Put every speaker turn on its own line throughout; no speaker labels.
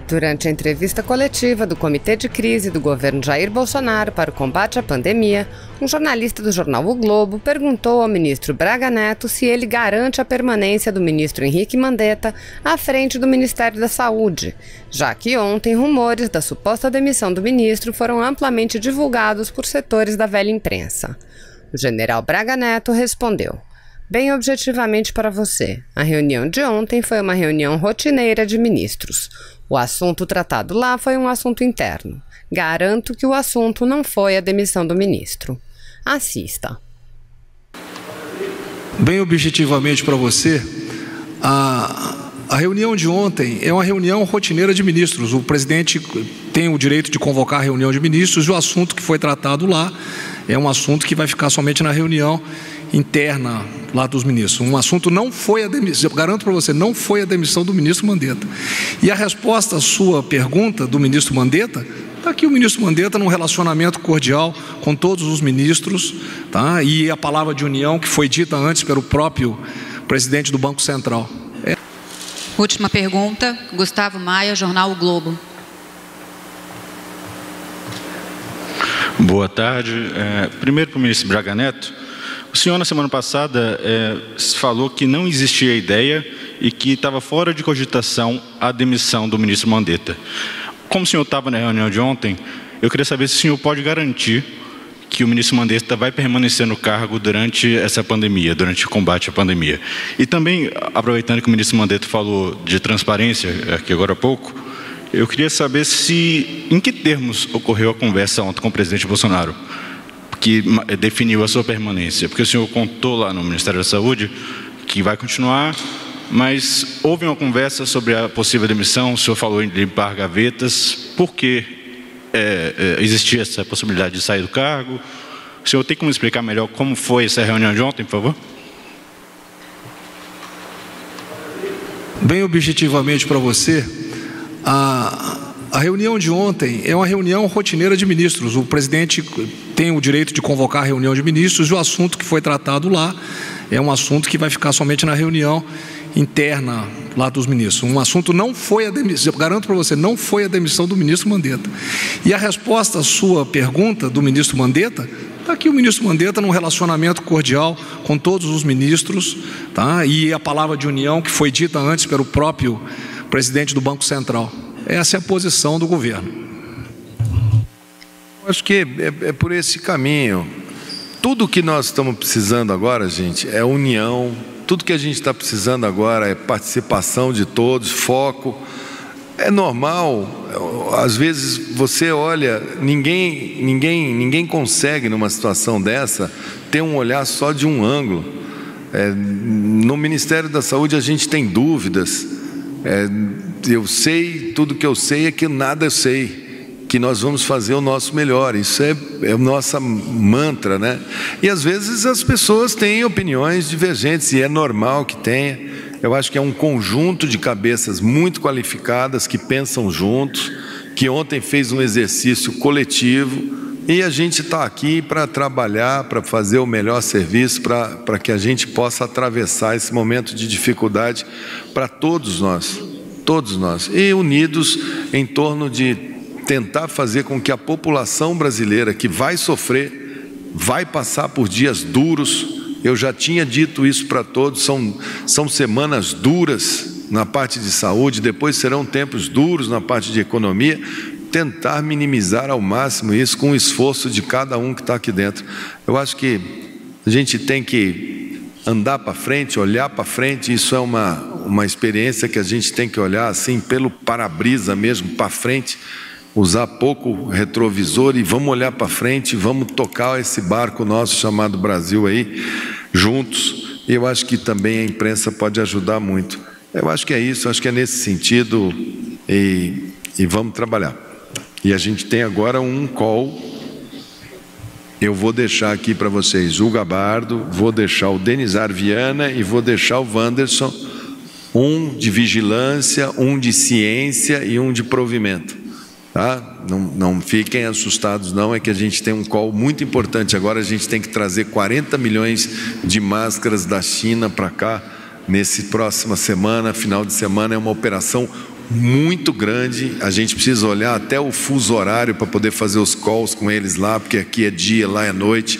Durante a entrevista coletiva do Comitê de Crise do governo Jair Bolsonaro para o combate à pandemia, um jornalista do jornal O Globo perguntou ao ministro Braga Neto se ele garante a permanência do ministro Henrique Mandetta à frente do Ministério da Saúde, já que ontem rumores da suposta demissão do ministro foram amplamente divulgados por setores da velha imprensa. O general Braga Neto respondeu: "Bem objetivamente para você, a reunião de ontem foi uma reunião rotineira de ministros. O assunto tratado lá foi um assunto interno. Garanto que o assunto não foi a demissão do ministro." Assista.
Bem objetivamente para você, a reunião de ontem é uma reunião rotineira de ministros. O presidente tem o direito de convocar a reunião de ministros e o assunto que foi tratado lá é um assunto que vai ficar somente na reunião interna lá dos ministros. Um assunto não foi a demissão, eu garanto para você, não foi a demissão do ministro Mandetta. E a resposta à sua pergunta do ministro Mandetta, está aqui o ministro Mandetta num relacionamento cordial com todos os ministros, tá? E a palavra de união que foi dita antes pelo próprio presidente do Banco Central.
Última pergunta, Gustavo Maia, jornal O Globo.
Boa tarde. Primeiro para o ministro Braga Neto. O senhor, na semana passada, falou que não existia ideia e que estava fora de cogitação a demissão do ministro Mandetta. Como o senhor estava na reunião de ontem, eu queria saber se o senhor pode garantir que o ministro Mandetta vai permanecer no cargo durante essa pandemia, durante o combate à pandemia. E também, aproveitando que o ministro Mandetta falou de transparência aqui agora há pouco, eu queria saber em que termos ocorreu a conversa ontem com o presidente Bolsonaro, que definiu a sua permanência, porque o senhor contou lá no Ministério da Saúde que vai continuar, mas houve uma conversa sobre a possível demissão, o senhor falou em limpar gavetas, por que existia essa possibilidade de sair do cargo? O senhor tem como explicar melhor como foi essa reunião de ontem, por favor?
Bem objetivamente para você, a reunião de ontem é uma reunião rotineira de ministros. O presidente tem o direito de convocar a reunião de ministros e o assunto que foi tratado lá é um assunto que vai ficar somente na reunião interna lá dos ministros. Um assunto não foi a demissão, eu garanto para você, não foi a demissão do ministro Mandetta. E a resposta à sua pergunta do ministro Mandetta, está aqui o ministro Mandetta num relacionamento cordial com todos os ministros, tá? E a palavra de união que foi dita antes pelo próprio presidente do Banco Central. Essa é a posição do governo.
Acho que é por esse caminho. Tudo que nós estamos precisando agora, gente, é união. Tudo que a gente está precisando agora é participação de todos, foco. É normal, às vezes você olha, ninguém consegue numa situação dessa ter um olhar só de um ângulo. No Ministério da Saúde a gente tem dúvidas. Eu sei, tudo que eu sei é que nada eu sei, que nós vamos fazer o nosso melhor. Isso é a nossa mantra, né? E às vezes as pessoas têm opiniões divergentes e é normal que tenha. Eu acho que é um conjunto de cabeças muito qualificadas que pensam juntos, que ontem fez um exercício coletivo e a gente está aqui para trabalhar, para fazer o melhor serviço, para que a gente possa atravessar esse momento de dificuldade para todos nós, e unidos em torno de tentar fazer com que a população brasileira que vai sofrer, vai passar por dias duros. Eu já tinha dito isso para todos, são semanas duras na parte de saúde, depois serão tempos duros na parte de economia. Tentar minimizar ao máximo isso com o esforço de cada um que está aqui dentro. Eu acho que a gente tem que andar para frente, olhar para frente. Isso é uma experiência que a gente tem que olhar assim pelo para-brisa mesmo, para frente, usar pouco retrovisor e vamos olhar para frente, vamos tocar esse barco nosso chamado Brasil aí, juntos. E eu acho que também a imprensa pode ajudar muito. Eu acho que é isso, acho que é nesse sentido e vamos trabalhar. E a gente tem agora um call. Eu vou deixar aqui para vocês o Gabardo, vou deixar o Denizar Viana e vou deixar o Wanderson, um de vigilância, um de ciência e um de provimento. Tá? Não fiquem assustados não, é que a gente tem um call muito importante. Agora a gente tem que trazer 40 milhões de máscaras da China para cá, nesse próxima semana, final de semana. É uma operação muito grande. A gente precisa olhar até o fuso horário para poder fazer os calls com eles lá, porque aqui é dia, lá é noite.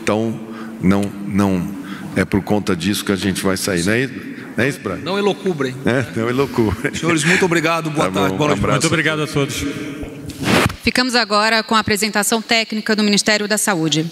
Então, não é por conta disso que a gente vai sair. Não é isso, Brian?
Não elocubrem.
Não elocubrem.
Senhores, muito obrigado. Boa tarde. Boa noite.
Muito obrigado a todos.
Ficamos agora com a apresentação técnica do Ministério da Saúde.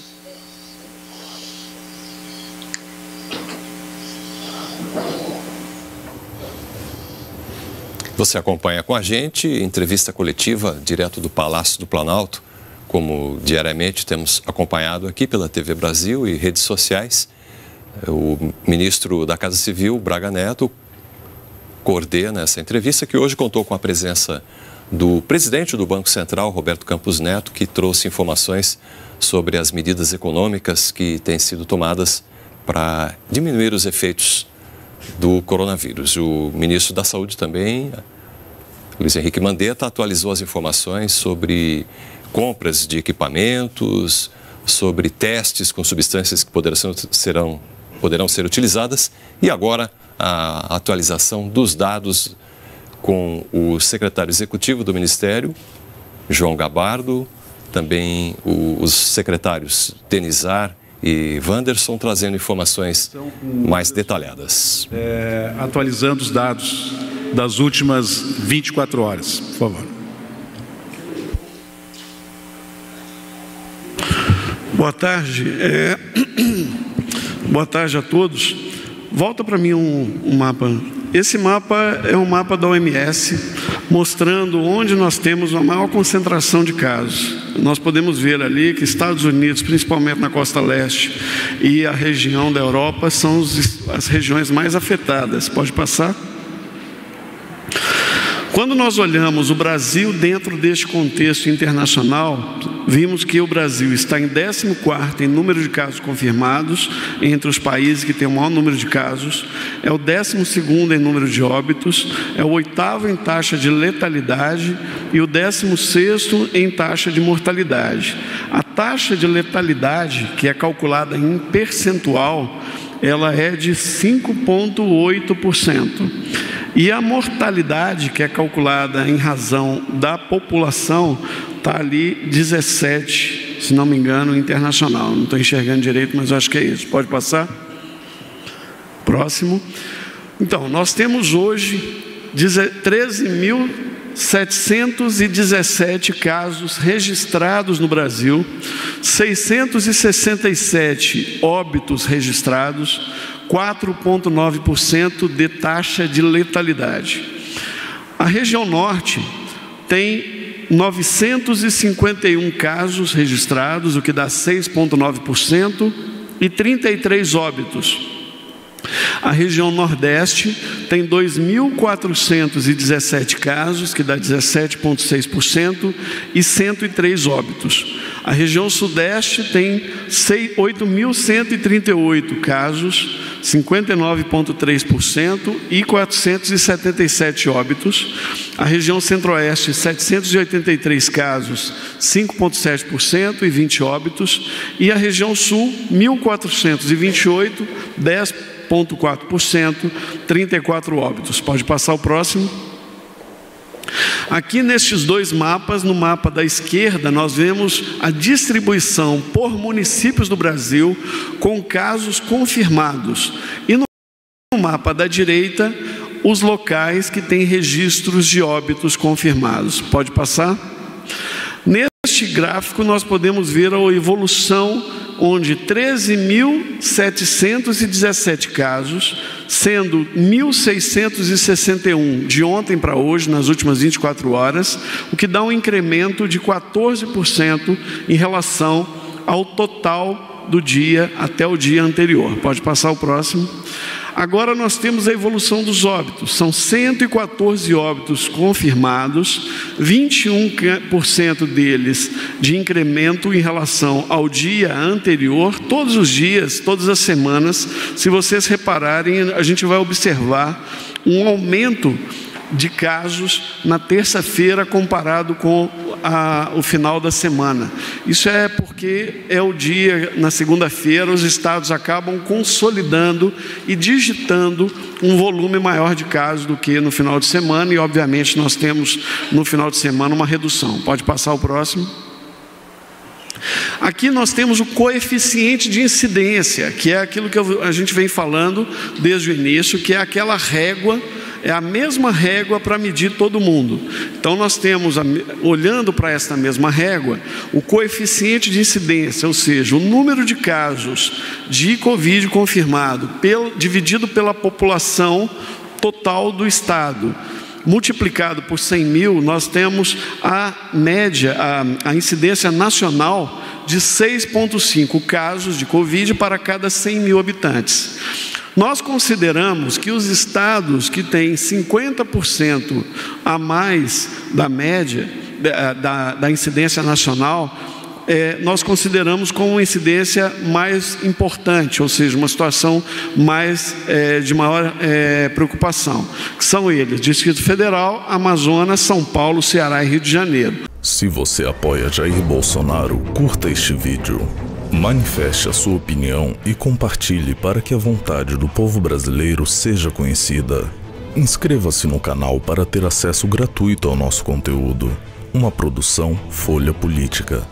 Você acompanha com a gente entrevista coletiva direto do Palácio do Planalto, como diariamente temos acompanhado aqui pela TV Brasil e redes sociais. O ministro da Casa Civil, Braga Neto, coordena essa entrevista, que hoje contou com a presença do presidente do Banco Central, Roberto Campos Neto, que trouxe informações sobre as medidas econômicas que têm sido tomadas para diminuir os efeitos do coronavírus. O ministro da Saúde também, Luiz Henrique Mandetta, atualizou as informações sobre compras de equipamentos, sobre testes com substâncias que poderão ser utilizadas, e agora a atualização dos dados com o secretário executivo do Ministério, João Gabardo, também os secretários Denizar e Wanderson, trazendo informações mais detalhadas.
Atualizando os dados das últimas 24 horas, por favor.
Boa tarde. Boa tarde a todos. Volta para mim um mapa. Esse mapa é um mapa da OMS, mostrando onde nós temos a maior concentração de casos. Nós podemos ver ali que Estados Unidos, principalmente na costa leste, e a região da Europa são as regiões mais afetadas. Pode passar? Quando nós olhamos o Brasil dentro deste contexto internacional, vimos que o Brasil está em 14º em número de casos confirmados, entre os países que têm o maior número de casos, é o 12º em número de óbitos, é o 8º em taxa de letalidade e o 16º em taxa de mortalidade. A taxa de letalidade, que é calculada em percentual, ela é de 5,8%. E a mortalidade, que é calculada em razão da população, está ali 17, se não me engano, internacional. Não estou enxergando direito, mas acho que é isso. Pode passar? Próximo. Então, nós temos hoje 13.717 casos registrados no Brasil, 667 óbitos registrados, 4,9% de taxa de letalidade. A região norte tem 951 casos registrados, o que dá 6,9%, e 33 óbitos. A região nordeste tem 2.417 casos, que dá 17,6%, e 103 óbitos. A região sudeste tem 8.138 casos, 59,3%, e 477 óbitos. A região centro-oeste, 783 casos, 5,7% e 20 óbitos. E a região sul, 1.428, 10,4%, 34 óbitos. Pode passar o próximo. Aqui nestes dois mapas, no mapa da esquerda, nós vemos a distribuição por municípios do Brasil com casos confirmados. E no mapa da direita, os locais que têm registros de óbitos confirmados. Pode passar? Neste gráfico, nós podemos ver a evolução, onde 13.717 casos, sendo 1.661 de ontem para hoje, nas últimas 24 horas, o que dá um incremento de 14% em relação ao total do dia até o dia anterior. Pode passar o próximo. Agora nós temos a evolução dos óbitos. São 114 óbitos confirmados, 21% deles de incremento em relação ao dia anterior. Todos os dias, todas as semanas, se vocês repararem, a gente vai observar um aumento de casos na terça-feira comparado com o final da semana. Isso é porque é o dia, na segunda-feira, os estados acabam consolidando e digitando um volume maior de casos do que no final de semana, e obviamente nós temos no final de semana uma redução. Pode passar o próximo. Aqui nós temos o coeficiente de incidência, que é aquilo que a gente vem falando desde o início, que é aquela régua, é a mesma régua para medir todo mundo. Então nós temos, olhando para esta mesma régua, o coeficiente de incidência, ou seja, o número de casos de Covid confirmado, dividido pela população total do estado, multiplicado por 100 mil, nós temos a média, a incidência nacional de 6,5 casos de Covid para cada 100 mil habitantes. Nós consideramos que os estados que têm 50% a mais da média da incidência nacional, nós consideramos como uma incidência mais importante, ou seja, uma situação de maior preocupação, que são eles: Distrito Federal, Amazonas, São Paulo, Ceará e Rio de Janeiro.
Se você apoia Jair Bolsonaro, curta este vídeo, manifeste a sua opinião e compartilhe para que a vontade do povo brasileiro seja conhecida. Inscreva-se no canal para ter acesso gratuito ao nosso conteúdo. Uma produção Folha Política.